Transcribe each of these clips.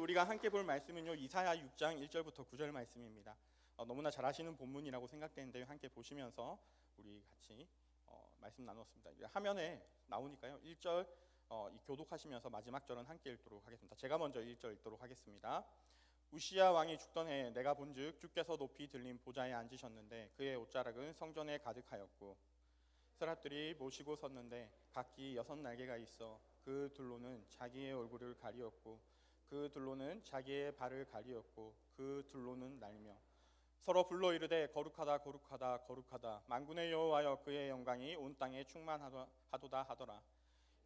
우리가 함께 볼 말씀은요, 이사야 6장 1절부터 9절 말씀입니다. 너무나 잘 아시는 본문이라고 생각되는데요, 함께 보시면서 우리 같이 말씀 나눴습니다. 화면에 나오니까요, 1절 교독하시면서 마지막 절은 함께 읽도록 하겠습니다. 제가 먼저 1절 읽도록 하겠습니다. 우시야 왕이 죽던 해에 내가 본즉 주께서 높이 들린 보좌에 앉으셨는데 그의 옷자락은 성전에 가득하였고 서랍들이 모시고 섰는데 각기 6날개가 있어 그 둘로는 자기의 얼굴을 가리었고 그 둘로는 자기의 발을 가리었고 그 둘로는 날며 서로 불러 이르되 거룩하다 거룩하다 거룩하다 만군의 여호와여 그의 영광이 온 땅에 충만하도다 하더라.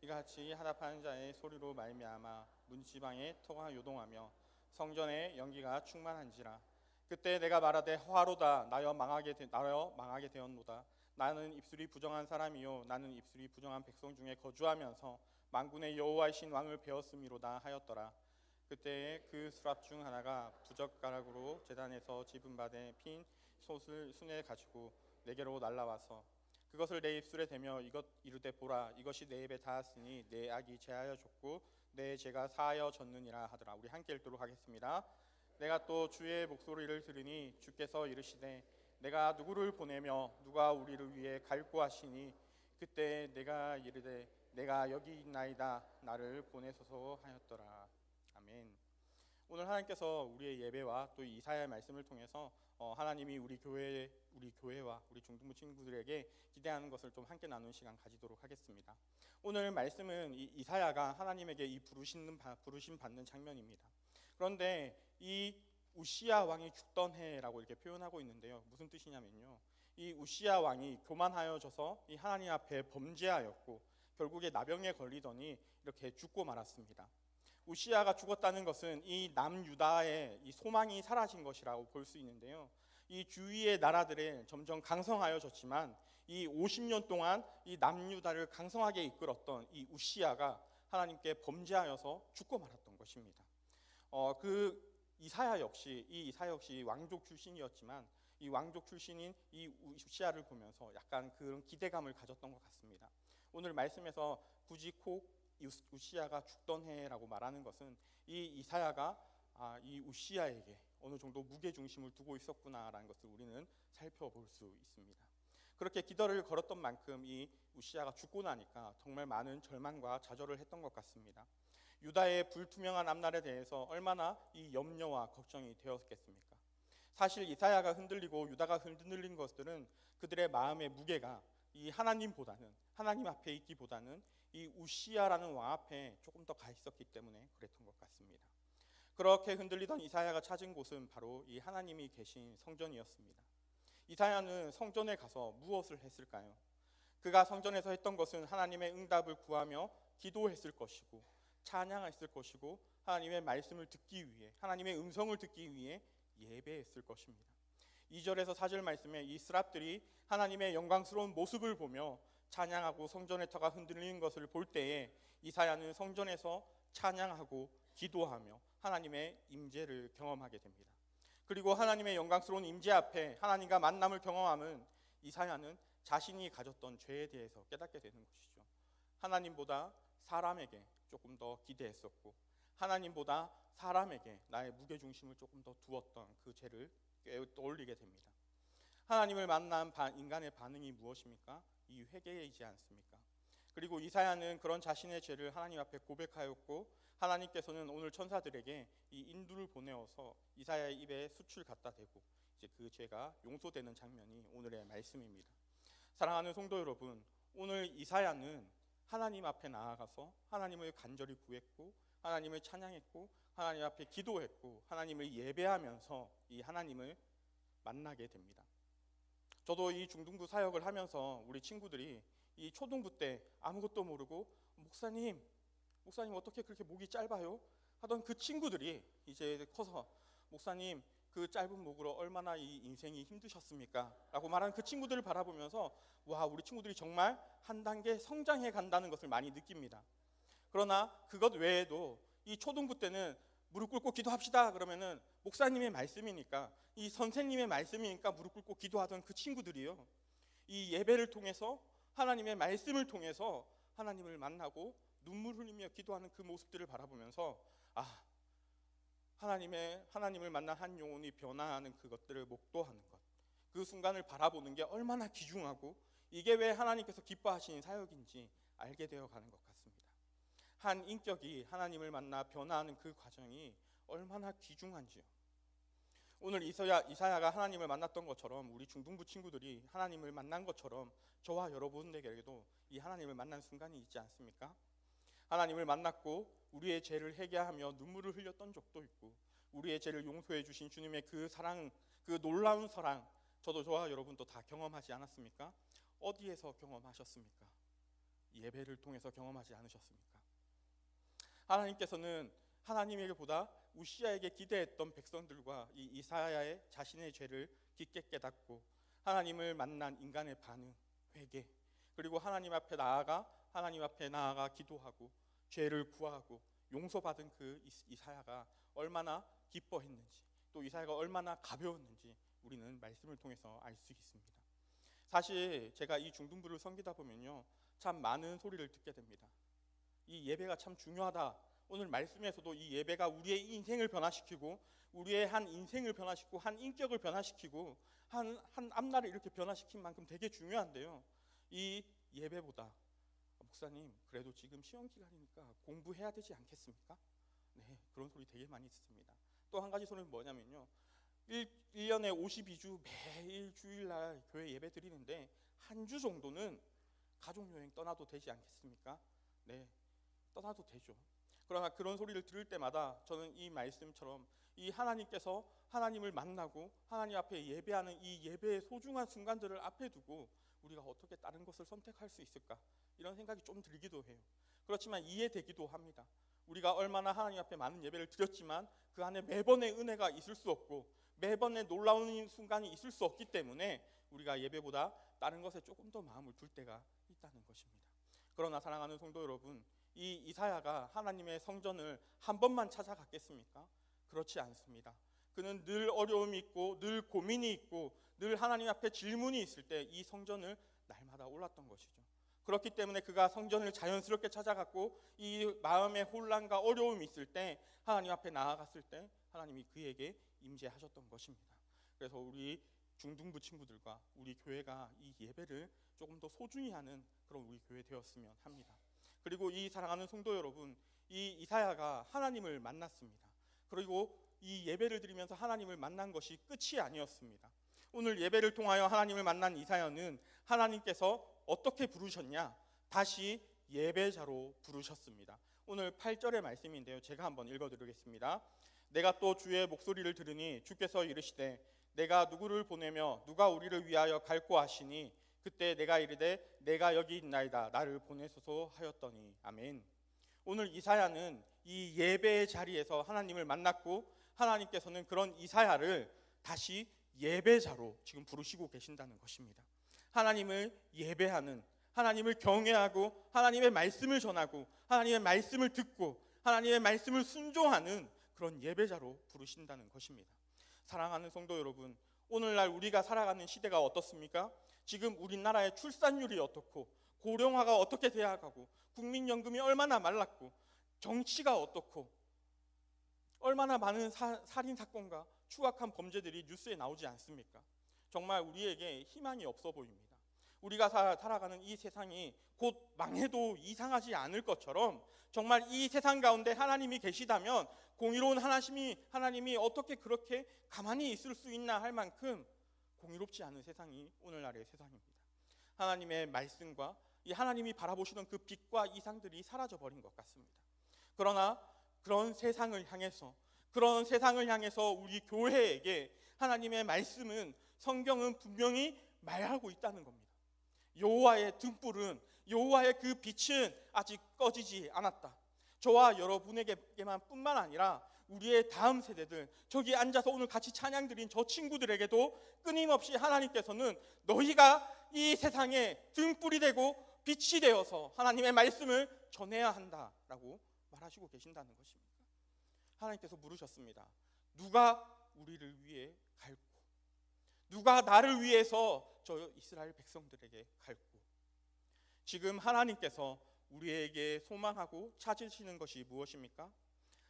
이같이 하답하는 자의 소리로 말미암아 문지방에 터가 요동하며 성전에 연기가 충만한지라. 그때 내가 말하되 허하로다 나여 망하게 되었노다. 나는 입술이 부정한 사람이요 나는 입술이 부정한 백성 중에 거주하면서 만군의 여호와이신 왕을 배웠음이로다 하였더라. 그때에 그 수랍 중 하나가 부젓가락으로 제단에서 집은 바에 핀 솥을 손에 가지고 내게로 날라와서 그것을 내 입술에 대며 이르되 보라 이것이 내 입에 닿았으니 내 악이 제하여 졌고 내 죄가 사하여 졌느니라 하더라. 우리 함께 읽도록 하겠습니다. 내가 또 주의 목소리를 들으니 주께서 이르시되 내가 누구를 보내며 누가 우리를 위해 갈고 하시니 그때 내가 이르되 내가 여기 있나이다 나를 보내소서 하였더라. 아멘. 오늘 하나님께서 우리의 예배와 또 이사야의 말씀을 통해서 하나님이 우리 교회와 우리 중등부 친구들에게 기대하는 것을 좀 함께 나누는 시간 가지도록 하겠습니다. 오늘 말씀은 이사야가 하나님에게 이 부르심 받는 장면입니다. 그런데 이 우시야 왕이 죽던 해라고 이렇게 표현하고 있는데요, 무슨 뜻이냐면요, 이 우시야 왕이 교만하여져서 이 하나님 앞에 범죄하였고 결국에 나병에 걸리더니 이렇게 죽고 말았습니다. 우시야가 죽었다는 것은 이 남유다의 이 소망이 사라진 것이라고 볼 수 있는데요, 이 주위의 나라들은 점점 강성하여졌지만 이 50년 동안 이 남유다를 강성하게 이끌었던 이 우시야가 하나님께 범죄하여서 죽고 말았던 것입니다. 이사야 역시 왕족 출신이었지만 이 왕족 출신인 이 우시야를 보면서 약간 그런 기대감을 가졌던 것 같습니다. 오늘 말씀에서 굳이 우시야가 죽던 해라고 말하는 것은 이 이사야가 이 우시야에게 어느 정도 무게 중심을 두고 있었구나라는 것을 우리는 살펴볼 수 있습니다. 그렇게 기도를 걸었던 만큼 이 우시야가 죽고 나니까 정말 많은 절망과 좌절을 했던 것 같습니다. 유다의 불투명한 앞날에 대해서 얼마나 이 염려와 걱정이 되었겠습니까? 사실 이사야가 흔들리고 유다가 흔들린 것들은 그들의 마음의 무게가 이 하나님 앞에 있기보다는 이 우시야라는 왕 앞에 조금 더 가 있었기 때문에 그랬던 것 같습니다. 그렇게 흔들리던 이사야가 찾은 곳은 바로 이 하나님이 계신 성전이었습니다. 이사야는 성전에 가서 무엇을 했을까요? 그가 성전에서 했던 것은 하나님의 응답을 구하며 기도했을 것이고 찬양했을 것이고 하나님의 말씀을 듣기 위해, 하나님의 음성을 듣기 위해 예배했을 것입니다. 2절에서 4절 말씀에 이 스랍들이 하나님의 영광스러운 모습을 보며 찬양하고 성전의 터가 흔들리는 것을 볼 때에 이사야는 성전에서 찬양하고 기도하며 하나님의 임재를 경험하게 됩니다. 그리고 하나님의 영광스러운 임재 앞에 하나님과 만남을 경험함은 이사야는 자신이 가졌던 죄에 대해서 깨닫게 되는 것이죠. 하나님보다 사람에게 조금 더 기대했었고 하나님보다 사람에게 나의 무게중심을 조금 더 두었던 그 죄를 떠올리게 됩니다. 하나님을 만난 인간의 반응이 무엇입니까? 이 회개이지 않습니까? 그리고 이사야는 그런 자신의 죄를 하나님 앞에 고백하였고 하나님께서는 오늘 천사들에게 이 인두를 보내어서 이사야의 입에 숯을 갖다 대고 이제 그 죄가 용서되는 장면이 오늘의 말씀입니다. 사랑하는 성도 여러분, 오늘 이사야는 하나님 앞에 나아가서 하나님을 간절히 구했고 하나님을 찬양했고 하나님 앞에 기도했고 하나님을 예배하면서 이 하나님을 만나게 됩니다. 저도 이 중등부 사역을 하면서 우리 친구들이 이 초등부 때 아무것도 모르고 목사님 어떻게 그렇게 목이 짧아요? 하던 그 친구들이 이제 커서 목사님 그 짧은 목으로 얼마나 이 인생이 힘드셨습니까? 라고 말하는 그 친구들을 바라보면서 와, 우리 친구들이 정말 한 단계 성장해 간다는 것을 많이 느낍니다. 그러나 그것 외에도 이 초등부 때는 무릎 꿇고 기도합시다 그러면은 목사님의 말씀이니까, 이 선생님의 말씀이니까 무릎 꿇고 기도하던 그 친구들이요, 이 예배를 통해서 하나님의 말씀을 통해서 하나님을 만나고 눈물 흘리며 기도하는 그 모습들을 바라보면서 하나님을 만난 한 영혼이 변화하는 그것들을 목도하는 것, 그 순간을 바라보는 게 얼마나 귀중하고 이게 왜 하나님께서 기뻐하시는 사역인지 알게 되어가는 것 같습니다. 한 인격이 하나님을 만나 변화하는 그 과정이 얼마나 귀중한지요. 오늘 이사야가 하나님을 만났던 것처럼 우리 중등부 친구들이 하나님을 만난 것처럼 저와 여러분에게도 이 하나님을 만난 순간이 있지 않습니까? 하나님을 만났고 우리의 죄를 회개하며 눈물을 흘렸던 적도 있고 우리의 죄를 용서해 주신 주님의 그 사랑, 그 놀라운 사랑, 저와 여러분도 다 경험하지 않았습니까? 어디에서 경험하셨습니까? 예배를 통해서 경험하지 않으셨습니까? 하나님께서는 하나님에게보다 우시야에게 기대했던 백성들과 이 이사야의 자신의 죄를 깊게 깨닫고 하나님을 만난 인간의 반응, 회개, 그리고 하나님 앞에 나아가 기도하고 죄를 구하고 용서받은 그 이사야가 얼마나 기뻐했는지, 또 이사야가 얼마나 가벼웠는지 우리는 말씀을 통해서 알 수 있습니다. 사실 제가 이 중등부를 섬기다 보면요, 참 많은 소리를 듣게 됩니다. 이 예배가 참 중요하다. 오늘 말씀에서도 이 예배가 우리의 인생을 변화시키고 우리의 한 인생을 변화시키고 한 인격을 변화시키고 한 앞날을 이렇게 변화시킨 만큼 되게 중요한데요, 이 예배보다 목사님 그래도 지금 시험 기간이니까 공부해야 되지 않겠습니까? 네, 그런 소리 되게 많이 듣습니다. 또 한 가지 소리는 뭐냐면요, 1년에 52주 매일 주일날 교회 예배 드리는데 한 주 정도는 가족여행 떠나도 되지 않겠습니까? 네, 떠나도 되죠. 그러나 그런 소리를 들을 때마다 저는 이 말씀처럼 이 하나님께서 하나님을 만나고 하나님 앞에 예배하는 이 예배의 소중한 순간들을 앞에 두고 우리가 어떻게 다른 것을 선택할 수 있을까, 이런 생각이 좀 들기도 해요. 그렇지만 이해되기도 합니다. 우리가 얼마나 하나님 앞에 많은 예배를 드렸지만 그 안에 매번의 은혜가 있을 수 없고 매번의 놀라운 순간이 있을 수 없기 때문에 우리가 예배보다 다른 것에 조금 더 마음을 둘 때가 있다는 것입니다. 그러나 사랑하는 성도 여러분, 이 이사야가 하나님의 성전을 한 번만 찾아갔겠습니까? 그렇지 않습니다. 그는 늘 어려움이 있고 늘 고민이 있고 늘 하나님 앞에 질문이 있을 때 이 성전을 날마다 올랐던 것이죠. 그렇기 때문에 그가 성전을 자연스럽게 찾아갔고 이 마음의 혼란과 어려움이 있을 때 하나님 앞에 나아갔을 때 하나님이 그에게 임재하셨던 것입니다. 그래서 우리 중등부 친구들과 우리 교회가 이 예배를 조금 더 소중히 하는 그런 우리 교회 되었으면 합니다. 그리고 이 사랑하는 성도 여러분, 이 이사야가 하나님을 만났습니다. 그리고 이 예배를 드리면서 하나님을 만난 것이 끝이 아니었습니다. 오늘 예배를 통하여 하나님을 만난 이사야는 하나님께서 어떻게 부르셨냐? 다시 예배자로 부르셨습니다. 오늘 8절의 말씀인데요, 제가 한번 읽어드리겠습니다. 내가 또 주의 목소리를 들으니 주께서 이르시되 내가 누구를 보내며 누가 우리를 위하여 갈고 하시니 그때 내가 이르되 내가 여기 있나이다, 나를 보내소서 하였더니. 아멘. 오늘 이사야는 이 예배의 자리에서 하나님을 만났고 하나님께서는 그런 이사야를 다시 예배자로 지금 부르시고 계신다는 것입니다. 하나님을 예배하는, 하나님을 경외하고 하나님의 말씀을 전하고 하나님의 말씀을 듣고 하나님의 말씀을 순종하는 그런 예배자로 부르신다는 것입니다. 사랑하는 성도 여러분, 오늘날 우리가 살아가는 시대가 어떻습니까? 지금 우리나라의 출산율이 어떻고 고령화가 어떻게 되어가고 국민연금이 얼마나 말랐고 정치가 어떻고 얼마나 많은 살인사건과 추악한 범죄들이 뉴스에 나오지 않습니까? 정말 우리에게 희망이 없어 보입니다. 우리가 살아가는 이 세상이 곧 망해도 이상하지 않을 것처럼 정말 이 세상 가운데 하나님이 계시다면 공의로운 하나님이 어떻게 그렇게 가만히 있을 수 있나 할 만큼 공의롭지 않은 세상이 오늘날의 세상입니다. 하나님의 말씀과 이 하나님이 바라보시던 그 빛과 이상들이 사라져버린 것 같습니다. 그러나 그런 세상을 향해서 우리 교회에게 하나님의 말씀은, 성경은 분명히 말하고 있다는 겁니다. 여호와의 등불은, 여호와의 그 빛은 아직 꺼지지 않았다. 저와 여러분에게만 뿐만 아니라 우리의 다음 세대들, 저기 앉아서 오늘 같이 찬양 드린 저 친구들에게도 끊임없이 하나님께서는 너희가 이 세상에 등불이 되고 빛이 되어서 하나님의 말씀을 전해야 한다라고 말하시고 계신다는 것입니다. 하나님께서 물으셨습니다. 누가 우리를 위해 갈고, 누가 나를 위해서 저 이스라엘 백성들에게 갈고. 지금 하나님께서 우리에게 소망하고 찾으시는 것이 무엇입니까?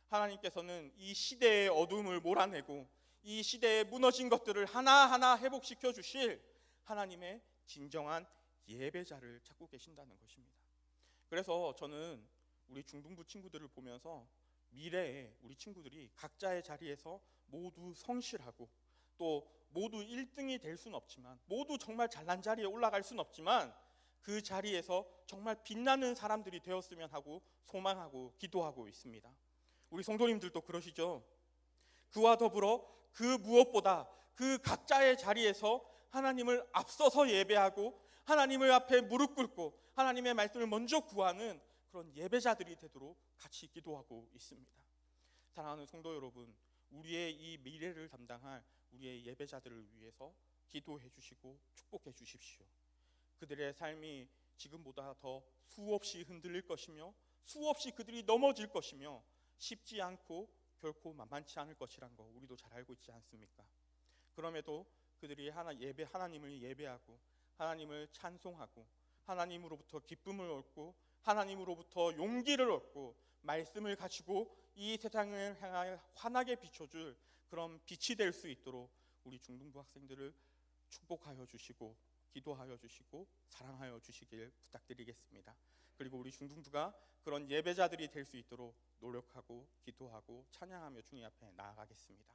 하나님께서는 이 시대의 어둠을 몰아내고 이 시대에 무너진 것들을 하나하나 회복시켜 주실 하나님의 진정한 예배자를 찾고 계신다는 것입니다. 그래서 저는 우리 중등부 친구들을 보면서 미래에 우리 친구들이 각자의 자리에서 모두 성실하고 또 모두 1등이 될 수는 없지만, 모두 정말 잘난 자리에 올라갈 수는 없지만 그 자리에서 정말 빛나는 사람들이 되었으면 하고 소망하고 기도하고 있습니다. 우리 성도님들도 그러시죠? 그와 더불어 그 무엇보다 그 각자의 자리에서 하나님을 앞서서 예배하고 하나님을 앞에 무릎 꿇고 하나님의 말씀을 먼저 구하는 그런 예배자들이 되도록 같이 기도하고 있습니다. 사랑하는 성도 여러분, 우리의 이 미래를 담당할 우리의 예배자들을 위해서 기도해 주시고 축복해 주십시오. 그들의 삶이 지금보다 더 수없이 흔들릴 것이며 수없이 그들이 넘어질 것이며 쉽지 않고 결코 만만치 않을 것이란 거 우리도 잘 알고 있지 않습니까? 그럼에도 그들이 하나님을 예배하고 하나님을 찬송하고 하나님으로부터 기쁨을 얻고 하나님으로부터 용기를 얻고 말씀을 가지고 이 세상을 향하여 환하게 비춰줄 그런 빛이 될 수 있도록 우리 중등부 학생들을 축복하여 주시고 기도하여 주시고 사랑하여 주시길 부탁드리겠습니다. 그리고 우리 중등부가 그런 예배자들이 될 수 있도록 노력하고 기도하고 찬양하며 주님 앞에 나아가겠습니다.